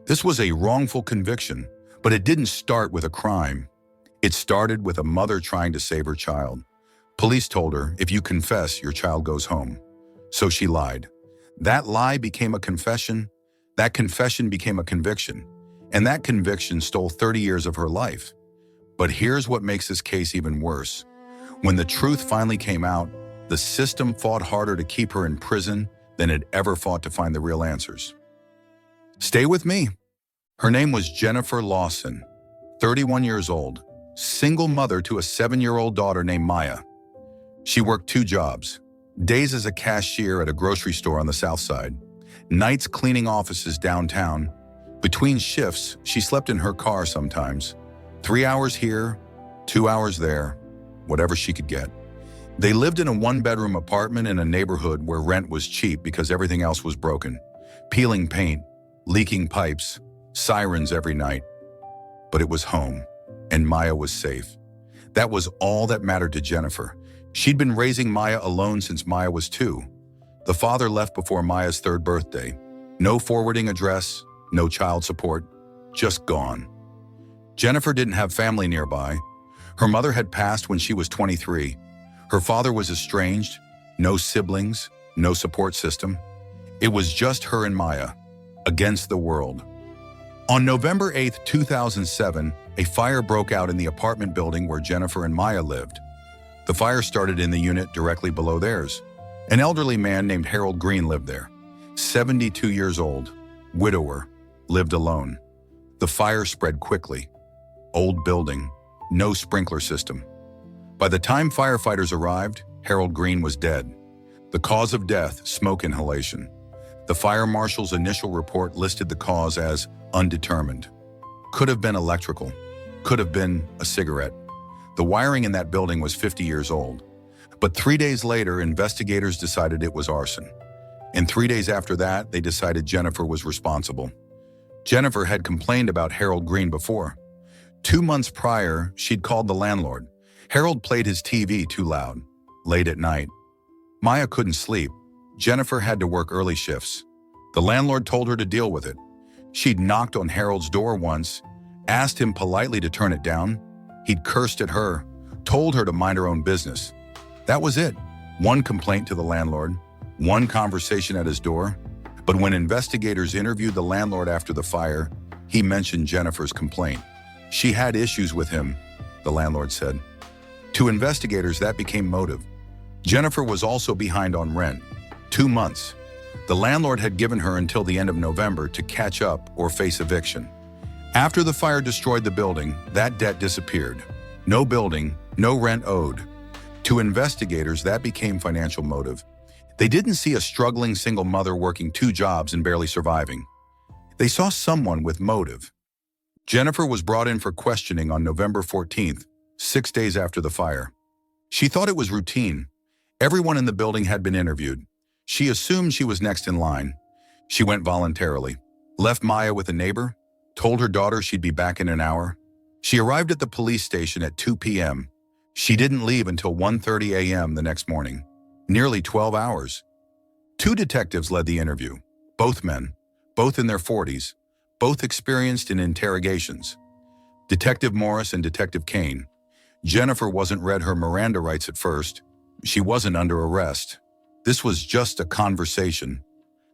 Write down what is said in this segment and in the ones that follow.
This was a wrongful conviction, but it didn't start with a crime. It started with a mother trying to save her child. Police told her, if you confess, your child goes home. So she lied. That lie became a confession. That confession became a conviction. And that conviction stole 30 years of her life. But here's what makes this case even worse. When the truth finally came out, the system fought harder to keep her in prison than it ever fought to find the real answers. Stay with me. Her name was Jennifer Lawson, 31 years old, single mother to a 7-year-old daughter named Maya. She worked 2 jobs, days as a cashier at a grocery store on the south side, nights cleaning offices downtown. Between shifts, she slept in her car sometimes. 3 hours here, 2 hours there, whatever she could get. They lived in a 1-bedroom apartment in a neighborhood where rent was cheap because everything else was broken. Peeling paint, leaking pipes, sirens every night. But it was home, and Maya was safe. That was all that mattered to Jennifer. She'd been raising Maya alone since Maya was 2. The father left before Maya's 3rd birthday. No forwarding address, no child support, just gone. Jennifer didn't have family nearby. Her mother had passed when she was 23. Her father was estranged, no siblings, no support system. It was just her and Maya, against the world. On November 8, 2007, a fire broke out in the apartment building where Jennifer and Maya lived. The fire started in the unit directly below theirs. An elderly man named Harold Green lived there. 72 years old, widower, lived alone. The fire spread quickly. Old building, no sprinkler system. By the time firefighters arrived, Harold Green was dead. The cause of death, smoke inhalation. The fire marshal's initial report listed the cause as undetermined. Could have been electrical, could have been a cigarette. The wiring in that building was 50 years old. But 3 days later, investigators decided it was arson. And 3 days after that, they decided Jennifer was responsible. Jennifer had complained about Harold Green before. 2 months prior, she'd called the landlord. Harold played his TV too loud, late at night. Maya couldn't sleep. Jennifer had to work early shifts. The landlord told her to deal with it. She'd knocked on Harold's door once, asked him politely to turn it down. He'd cursed at her, told her to mind her own business. That was it. One complaint to the landlord, one conversation at his door. But when investigators interviewed the landlord after the fire, he mentioned Jennifer's complaint. She had issues with him, the landlord said. To investigators, that became motive. Jennifer was also behind on rent, 2 months. The landlord had given her until the end of November to catch up or face eviction. After the fire destroyed the building, that debt disappeared. No building, no rent owed. To investigators, that became financial motive. They didn't see a struggling single mother working 2 jobs and barely surviving. They saw someone with motive. Jennifer was brought in for questioning on November 14th, 6 days after the fire. She thought it was routine. Everyone in the building had been interviewed. She assumed she was next in line. She went voluntarily, left Maya with a neighbor, told her daughter she'd be back in an hour. She arrived at the police station at 2 p.m. She didn't leave until 1:30 a.m. the next morning, nearly 12 hours. 2 detectives led the interview, both men, both in their 40s, both experienced in interrogations. Detective Morris and Detective Kane. Jennifer wasn't read her Miranda rights at first. She wasn't under arrest. This was just a conversation.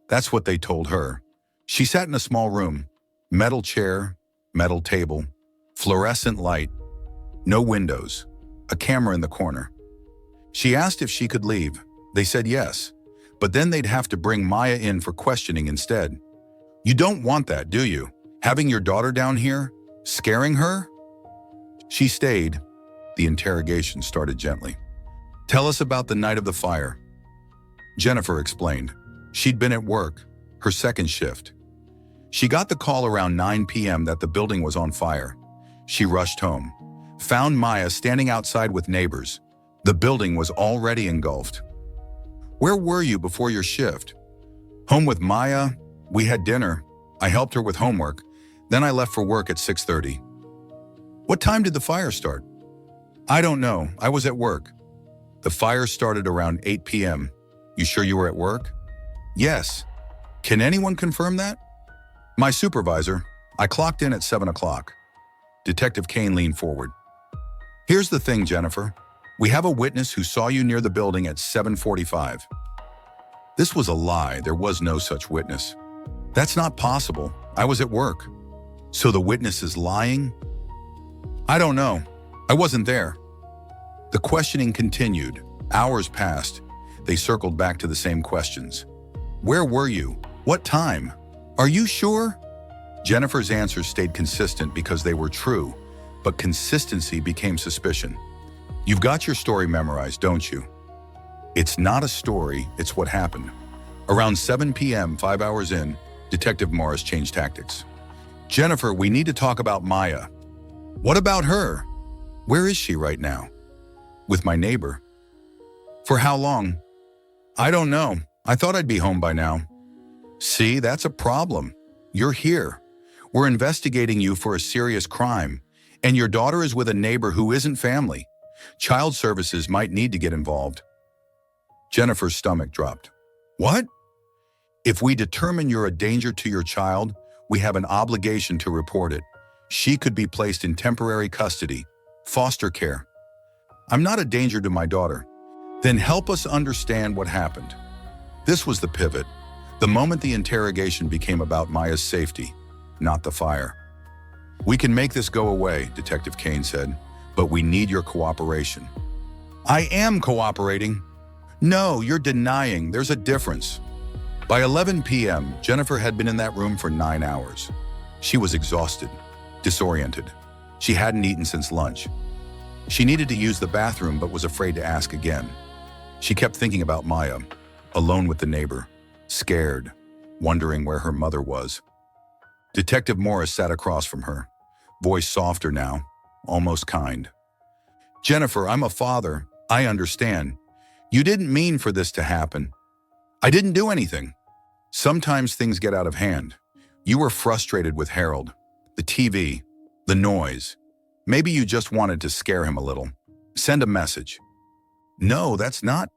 That's what they told her. She sat in a small room, metal chair, metal table, fluorescent light, no windows, a camera in the corner. She asked if she could leave. They said yes, but then they'd have to bring Maya in for questioning instead. You don't want that, do you? Having your daughter down here, scaring her? She stayed. The interrogation started gently. Tell us about the night of the fire. Jennifer explained. She'd been at work, her second shift. She got the call around 9 p.m. that the building was on fire. She rushed home, found Maya standing outside with neighbors. The building was already engulfed. Where were you before your shift? Home with Maya. We had dinner. I helped her with homework. Then I left for work at 6:30. What time did the fire start? I don't know. I was at work. The fire started around 8 p.m. You sure you were at work? Yes. Can anyone confirm that? My supervisor. I clocked in at 7 o'clock. Detective Kane leaned forward. Here's the thing, Jennifer. We have a witness who saw you near the building at 7:45. This was a lie. There was no such witness. That's not possible. I was at work. So the witness is lying? I don't know. I wasn't there. The questioning continued. Hours passed. They circled back to the same questions. Where were you? What time? Are you sure? Jennifer's answers stayed consistent because they were true, but consistency became suspicion. You've got your story memorized, don't you? It's not a story, it's what happened. Around 7 p.m., 5 hours in, Detective Morris changed tactics. Jennifer, we need to talk about Maya. What about her? Where is she right now? With my neighbor. For how long? I don't know. I thought I'd be home by now. See, that's a problem. You're here. We're investigating you for a serious crime, and your daughter is with a neighbor who isn't family. Child services might need to get involved. Jennifer's stomach dropped. What? If we determine you're a danger to your child, we have an obligation to report it. She could be placed in temporary custody, foster care. I'm not a danger to my daughter. Then help us understand what happened. This was the pivot, the moment the interrogation became about Maya's safety, not the fire. We can make this go away, Detective Kane said, but we need your cooperation. I am cooperating. No, you're denying. There's a difference. By 11 p.m., Jennifer had been in that room for 9 hours. She was exhausted, disoriented. She hadn't eaten since lunch. She needed to use the bathroom but was afraid to ask again. She kept thinking about Maya, alone with the neighbor, scared, wondering where her mother was. Detective Morris sat across from her, voice softer now, almost kind. Jennifer, I'm a father. I understand. You didn't mean for this to happen. I didn't do anything. Sometimes things get out of hand. You were frustrated with Harold, the TV, the noise. Maybe you just wanted to scare him a little. Send a message. No, that's not.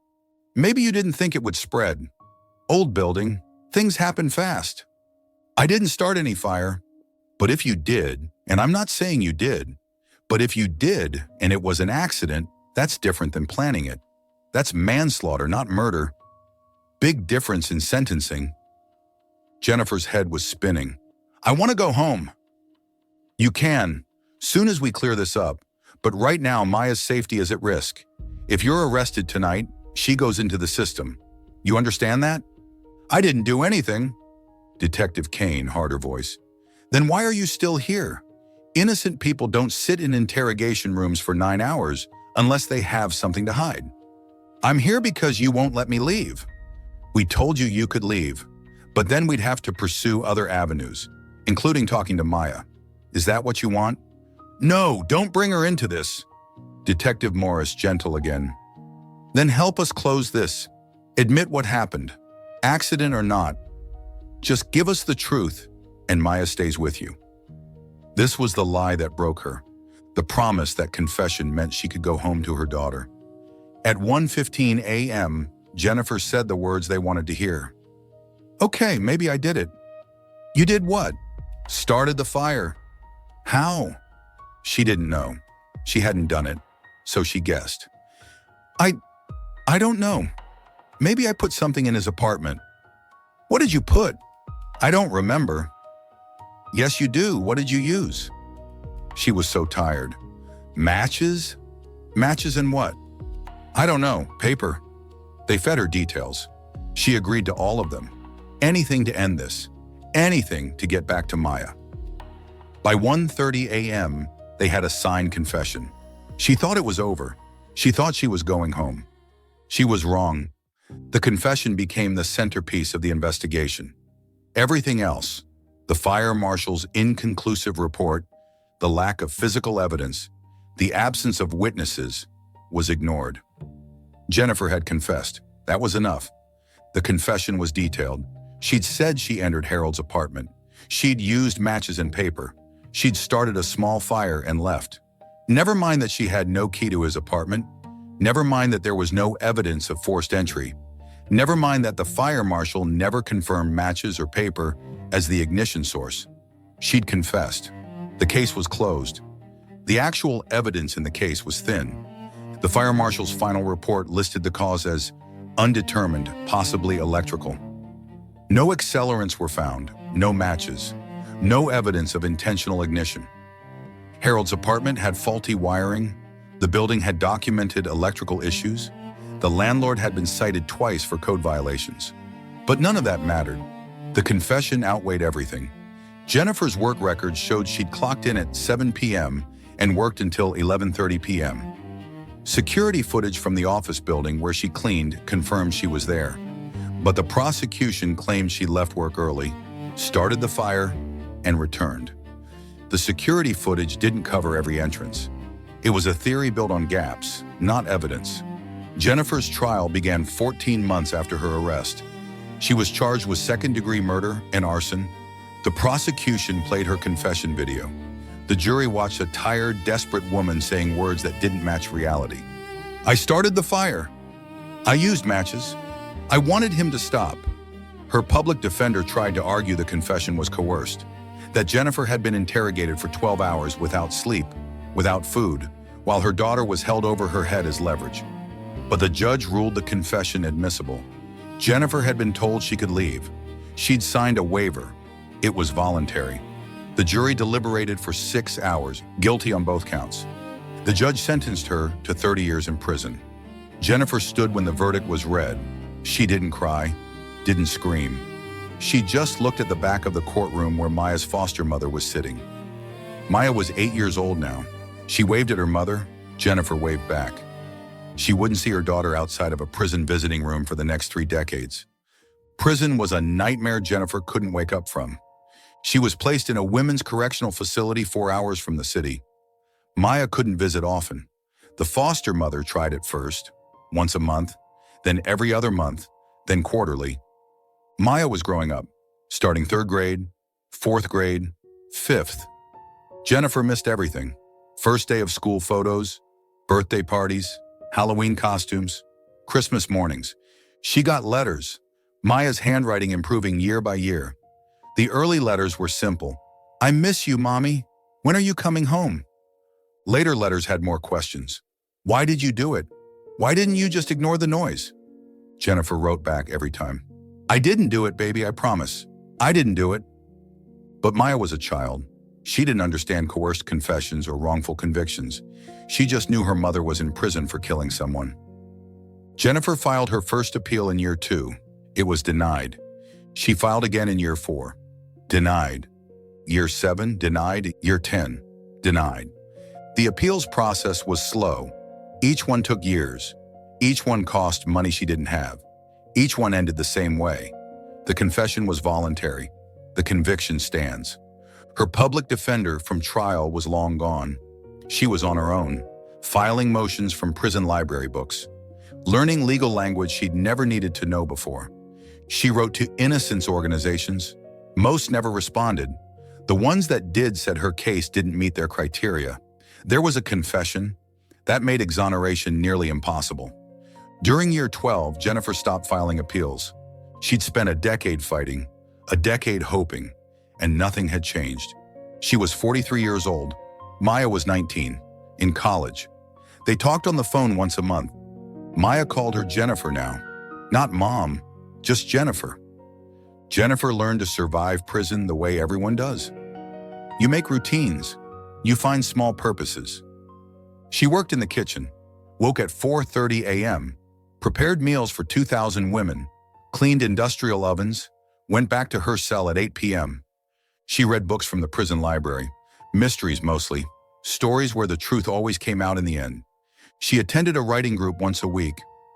Maybe you didn't think it would spread. Old building, things happen fast. I didn't start any fire. But if you did, and I'm not saying you did, but if you did and it was an accident, that's different than planning it. That's manslaughter, not murder. Big difference in sentencing. Jennifer's head was spinning. I want to go home. You can, soon as we clear this up, but right now Maya's safety is at risk. If you're arrested tonight, she goes into the system. You understand that? I didn't do anything. Detective Kane, harder voice. Then why are you still here? Innocent people don't sit in interrogation rooms for 9 hours unless they have something to hide. I'm here because you won't let me leave. We told you could leave, but then we'd have to pursue other avenues, including talking to Maya. Is that what you want? No, don't bring her into this. Detective Morris, gentle again. Then help us close this. Admit what happened. Accident or not. Just give us the truth, and Maya stays with you. This was the lie that broke her. The promise that confession meant she could go home to her daughter. At 1:15 a.m., Jennifer said the words they wanted to hear. Okay, maybe I did it. You did what? Started the fire. How? She didn't know. She hadn't done it, so she guessed. I don't know. Maybe I put something in his apartment. What did you put? I don't remember. Yes, you do. What did you use? She was so tired. Matches? Matches and what? I don't know. Paper. They fed her details. She agreed to all of them. Anything to end this. Anything to get back to Maya. By 1:30 a.m., they had a signed confession. She thought it was over. She thought she was going home. She was wrong. The confession became the centerpiece of the investigation. Everything else, the fire marshal's inconclusive report, the lack of physical evidence, the absence of witnesses, was ignored. Jennifer had confessed. That was enough. The confession was detailed. She'd said she entered Harold's apartment. She'd used matches and paper. She'd started a small fire and left. Never mind that she had no key to his apartment. Never mind that there was no evidence of forced entry. Never mind that the fire marshal never confirmed matches or paper as the ignition source. She'd confessed. The case was closed. The actual evidence in the case was thin. The fire marshal's final report listed the cause as undetermined, possibly electrical. No accelerants were found, no matches, no evidence of intentional ignition. Harold's apartment had faulty wiring. The building had documented electrical issues. The landlord had been cited twice for code violations. But none of that mattered. The confession outweighed everything. Jennifer's work records showed she'd clocked in at 7 p.m. and worked until 11:30 p.m. Security footage from the office building where she cleaned confirmed she was there. But the prosecution claimed she left work early, started the fire, and returned. The security footage didn't cover every entrance. It was a theory built on gaps, not evidence. Jennifer's trial began 14 months after her arrest. She was charged with second-degree murder and arson. The prosecution played her confession video. The jury watched a tired, desperate woman saying words that didn't match reality. "I started the fire. I used matches. I wanted him to stop." Her public defender tried to argue the confession was coerced, that Jennifer had been interrogated for 12 hours without sleep, without food, while her daughter was held over her head as leverage. But the judge ruled the confession admissible. Jennifer had been told she could leave. She'd signed a waiver. It was voluntary. The jury deliberated for 6 hours, guilty on both counts. The judge sentenced her to 30 years in prison. Jennifer stood when the verdict was read. She didn't cry, didn't scream. She just looked at the back of the courtroom where Maya's foster mother was sitting. Maya was 8 years old now. She waved at her mother. Jennifer waved back. She wouldn't see her daughter outside of a prison visiting room for the next 3 decades. Prison was a nightmare Jennifer couldn't wake up from. She was placed in a women's correctional facility 4 hours from the city. Maya couldn't visit often. The foster mother tried at first, once a month, then every other month, then quarterly. Maya was growing up, starting 3rd grade, 4th grade, 5th. Jennifer missed everything. First day of school photos, birthday parties, Halloween costumes, Christmas mornings. She got letters, Maya's handwriting improving year by year. The early letters were simple. "I miss you, Mommy. When are you coming home?" Later letters had more questions. "Why did you do it? Why didn't you just ignore the noise?" Jennifer wrote back every time. "I didn't do it, baby, I promise. I didn't do it." But Maya was a child. She didn't understand coerced confessions or wrongful convictions. She just knew her mother was in prison for killing someone. Jennifer filed her first appeal in year 2. It was denied. She filed again in year 4. Denied. Year 7, denied. Year 10, denied. The appeals process was slow. Each one took years. Each one cost money she didn't have. Each one ended the same way. The confession was voluntary. The conviction stands. Her public defender from trial was long gone. She was on her own, filing motions from prison library books, learning legal language she'd never needed to know before. She wrote to innocence organizations. Most never responded. The ones that did said her case didn't meet their criteria. There was a confession. That made exoneration nearly impossible. During year 12, Jennifer stopped filing appeals. She'd spent a decade fighting, a decade hoping, and nothing had changed. She was 43 years old. Maya was 19, in college. They talked on the phone once a month. Maya called her Jennifer now. Not Mom, just Jennifer. Jennifer learned to survive prison the way everyone does. You make routines. You find small purposes. She worked in the kitchen, woke at 4:30 a.m., prepared meals for 2,000 women, cleaned industrial ovens, went back to her cell at 8 p.m. She read books from the prison library, mysteries mostly, stories where the truth always came out in the end. She attended a writing group once a week,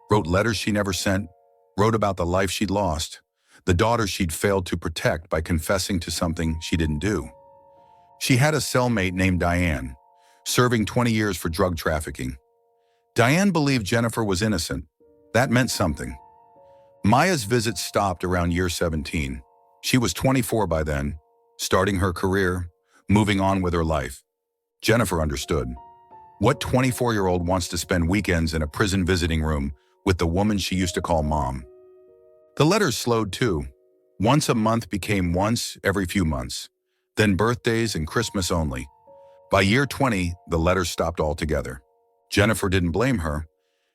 wrote letters she never sent, wrote about the life she'd lost, the daughter she'd failed to protect by confessing to something she didn't do. She had a cellmate named Diane, serving 20 years for drug trafficking. Diane believed Jennifer was innocent. That meant something. Maya's visits stopped around year 17. She was 24 by then, starting her career, moving on with her life. Jennifer understood. What 24-year-old wants to spend weekends in a prison visiting room with the woman she used to call Mom? The letters slowed too. Once a month became once every few months, then birthdays and Christmas only. By year 20, the letters stopped altogether. Jennifer didn't blame her.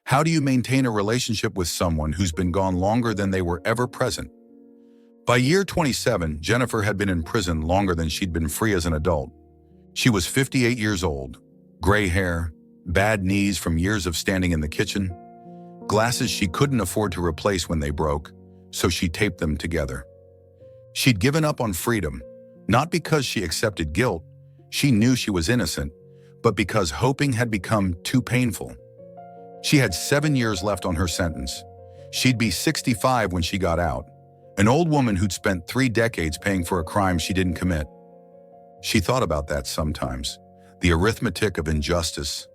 How do you maintain a relationship with someone who's been gone longer than they were ever present? By year 27, Jennifer had been in prison longer than she'd been free as an adult. She was 58 years old, gray hair, bad knees from years of standing in the kitchen, glasses she couldn't afford to replace when they broke, so she taped them together. She'd given up on freedom, not because she accepted guilt, she knew she was innocent, but because hoping had become too painful. She had 7 years left on her sentence. She'd be 65 when she got out, an old woman who'd spent 3 decades paying for a crime she didn't commit. She thought about that sometimes, the arithmetic of injustice.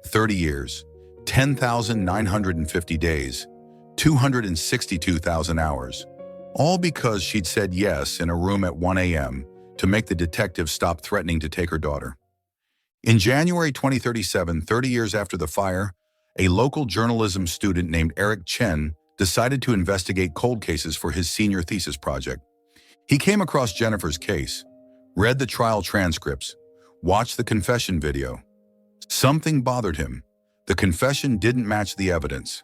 30 years, 10,950 days, 262,000 hours, all because she'd said yes in a room at 1 a.m. to make the detective stop threatening to take her daughter. In January 2037, 30 years after the fire, a local journalism student named Eric Chen decided to investigate cold cases for his senior thesis project. He came across Jennifer's case, read the trial transcripts, watched the confession video. Something bothered him. The confession didn't match the evidence.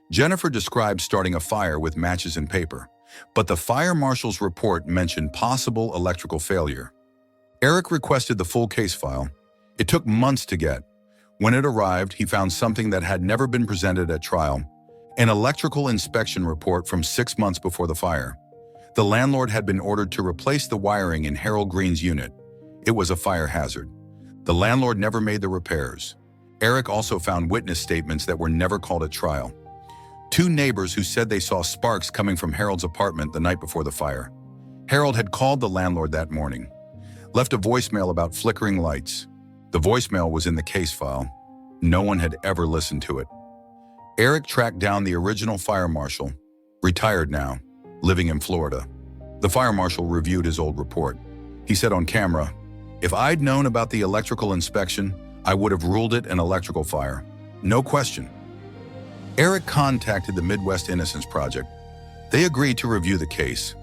Jennifer described starting a fire with matches and paper, but the fire marshal's report mentioned possible electrical failure. Eric requested the full case file. It took months to get. When it arrived, he found something that had never been presented at trial, an electrical inspection report from 6 months before the fire. The landlord had been ordered to replace the wiring in Harold Green's unit. It was a fire hazard. The landlord never made the repairs. Eric also found witness statements that were never called at trial. 2 neighbors who said they saw sparks coming from Harold's apartment the night before the fire. Harold had called the landlord that morning, left a voicemail about flickering lights. The voicemail was in the case file. No one had ever listened to it. Eric tracked down the original fire marshal, retired now, living in Florida. The fire marshal reviewed his old report. He said on camera, "If I'd known about the electrical inspection, I would have ruled it an electrical fire. No question." Eric contacted the Midwest Innocence Project. They agreed to review the case.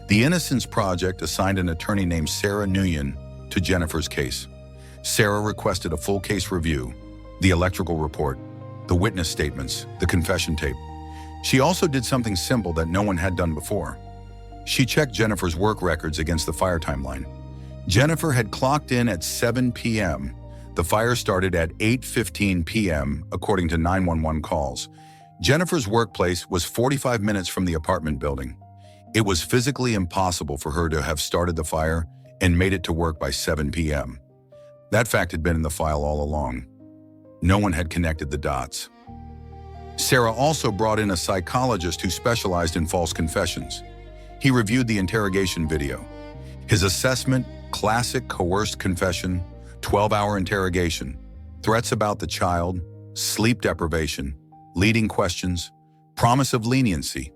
The Innocence Project assigned an attorney named Sarah Nguyen to Jennifer's case. Sarah requested a full case review, the electrical report, the witness statements, the confession tape. She also did something simple that no one had done before. She checked Jennifer's work records against the fire timeline. Jennifer had clocked in at 7 p.m. The fire started at 8:15 p.m., according to 911 calls. Jennifer's workplace was 45 minutes from the apartment building. It was physically impossible for her to have started the fire and made it to work by 7 p.m. That fact had been in the file all along. No one had connected the dots. Sarah also brought in a psychologist who specialized in false confessions. He reviewed the interrogation video. His assessment, classic coerced confession, 12-hour interrogation, threats about the child, sleep deprivation, leading questions, promise of leniency.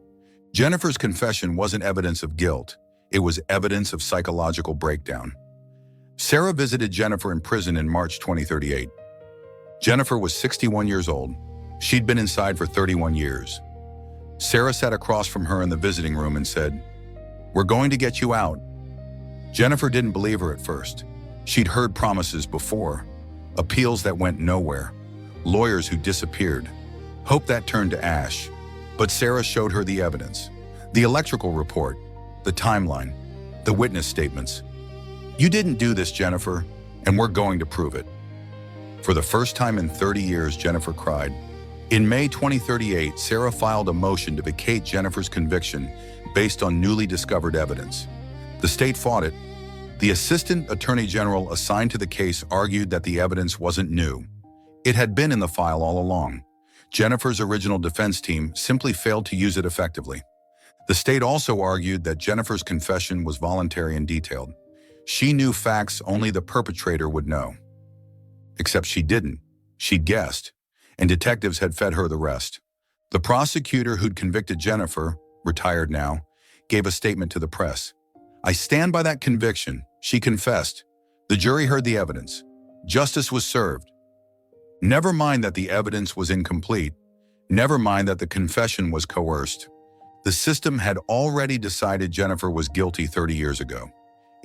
Jennifer's confession wasn't evidence of guilt. It was evidence of psychological breakdown. Sarah visited Jennifer in prison in March 2038. Jennifer was 61 years old. She'd been inside for 31 years. Sarah sat across from her in the visiting room and said, "We're going to get you out." Jennifer didn't believe her at first. She'd heard promises before, appeals that went nowhere, lawyers who disappeared. Hope that turned to ash. But Sarah showed her the evidence, the electrical report, the timeline, the witness statements. "You didn't do this, Jennifer, and we're going to prove it." For the first time in 30 years, Jennifer cried. In May 2038, Sarah filed a motion to vacate Jennifer's conviction based on newly discovered evidence. The state fought it. The Assistant Attorney General assigned to the case argued that the evidence wasn't new. It had been in the file all along. Jennifer's original defense team simply failed to use it effectively. The state also argued that Jennifer's confession was voluntary and detailed. She knew facts only the perpetrator would know. Except she didn't. She'd guessed, and detectives had fed her the rest. The prosecutor who'd convicted Jennifer, retired now, gave a statement to the press. "I stand by that conviction. She confessed. The jury heard the evidence. Justice was served. Never mind that the evidence was incomplete. Never mind that the confession was coerced. The system had already decided Jennifer was guilty 30 years ago.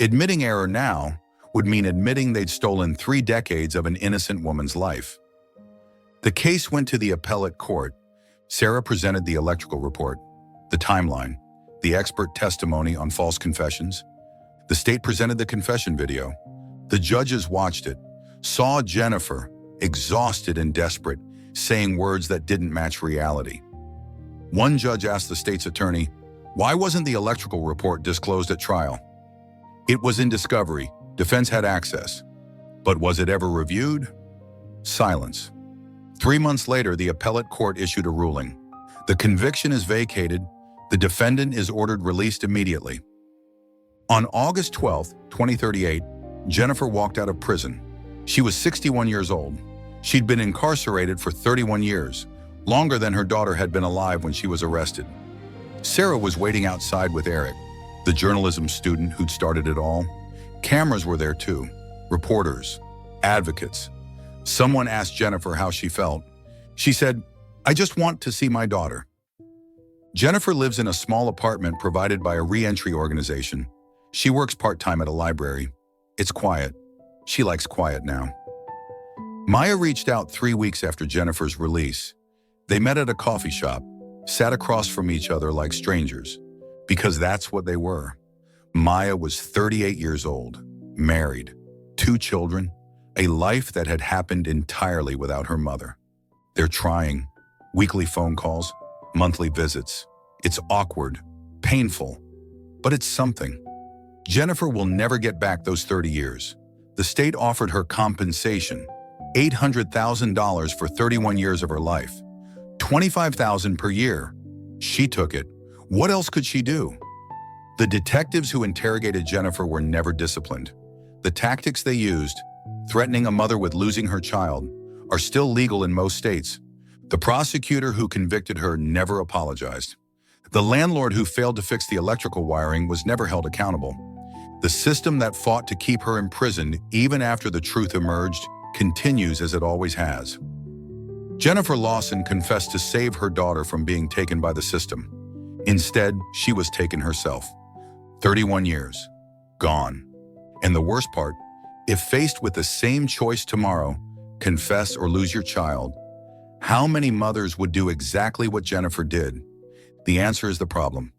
Admitting error now would mean admitting they'd stolen 3 decades of an innocent woman's life. The case went to the appellate court. Sarah presented the electrical report, the timeline, the expert testimony on false confessions. The state presented the confession video. The judges watched it, saw Jennifer, exhausted and desperate, saying words that didn't match reality. One judge asked the state's attorney, "Why wasn't the electrical report disclosed at trial?" It was in discovery. Defense had access. But was it ever reviewed? Silence. 3 months later, the appellate court issued a ruling. The conviction is vacated. The defendant is ordered released immediately. On August 12, 2038, Jennifer walked out of prison. She was 61 years old. She'd been incarcerated for 31 years, longer than her daughter had been alive when she was arrested. Sarah was waiting outside with Eric, the journalism student who'd started it all. Cameras were there too, reporters, advocates. Someone asked Jennifer how she felt. She said, "I just want to see my daughter." Jennifer lives in a small apartment provided by a re-entry organization. She works part-time at a library. It's quiet. She likes quiet now. Maya reached out 3 weeks after Jennifer's release. They met at a coffee shop, sat across from each other like strangers, because that's what they were. Maya was 38 years old, married, 2 children, a life that had happened entirely without her mother. They're trying. Weekly phone calls, monthly visits. It's awkward, painful, but it's something. Jennifer will never get back those 30 years. The state offered her compensation, $800,000 for 31 years of her life, $25,000 per year. She took it. What else could she do? The detectives who interrogated Jennifer were never disciplined. The tactics they used, threatening a mother with losing her child, are still legal in most states. The prosecutor who convicted her never apologized. The landlord who failed to fix the electrical wiring was never held accountable. The system that fought to keep her imprisoned even after the truth emerged continues as it always has. Jennifer Lawson confessed to save her daughter from being taken by the system. Instead, she was taken herself. 31 years. Gone. And the worst part, if faced with the same choice tomorrow, confess or lose your child, how many mothers would do exactly what Jennifer did? The answer is the problem.